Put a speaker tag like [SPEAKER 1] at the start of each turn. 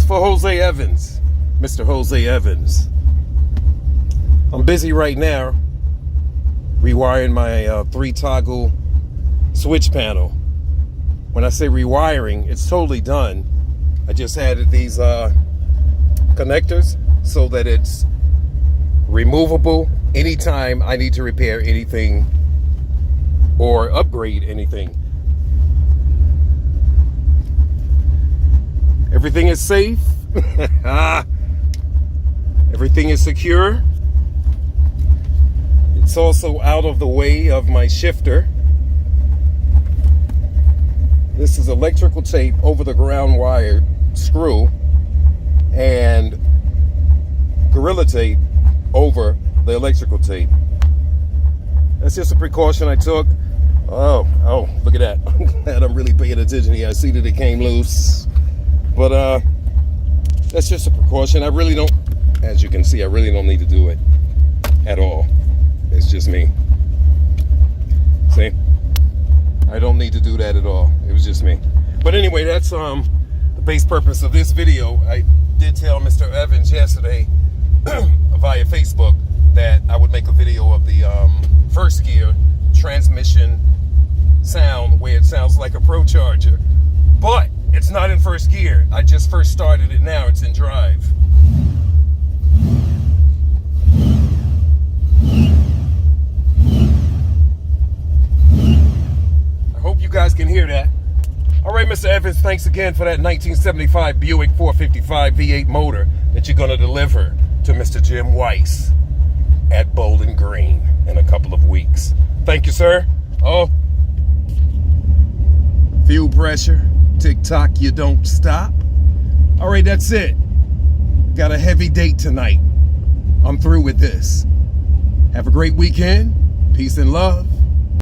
[SPEAKER 1] for Jose Evans, Mr. Jose Evans. I'm busy right now rewiring my 3-toggle switch panel. When I say rewiring, it's totally done. I just added these connectors so that it's removable anytime I need to repair anything or upgrade anything. Everything is safe. Everything is secure. It's also out of the way of my shifter. This is electrical tape over the ground wire screw and Gorilla Tape over the electrical tape. That's just a precaution I took. Oh, look at that. I'm glad I'm really paying attention here. I see that it came loose. But that's just a precaution. I really don't, as you can see, I really don't need to do it at all. It's just me. See? I don't need to do that at all. It was just me. But anyway, that's the base purpose of this video. I did tell Mr. Evans yesterday via Facebook that I would make a video of the first gear transmission sound where it sounds like a PROCHARGER. But it's not in first gear. I just first started it now. It's in drive. I hope you guys can hear that. All right, Mr. Evans, thanks again for that 1975 Buick 455 V8 motor that you're going to deliver to Mr. Jim Weiss at Bowling Green in a couple of weeks. Thank you, sir. Oh, fuel pressure. Tick-tock, you don't stop. All right, that's it. Got a heavy date tonight. I'm through with this. Have a great weekend. Peace and love.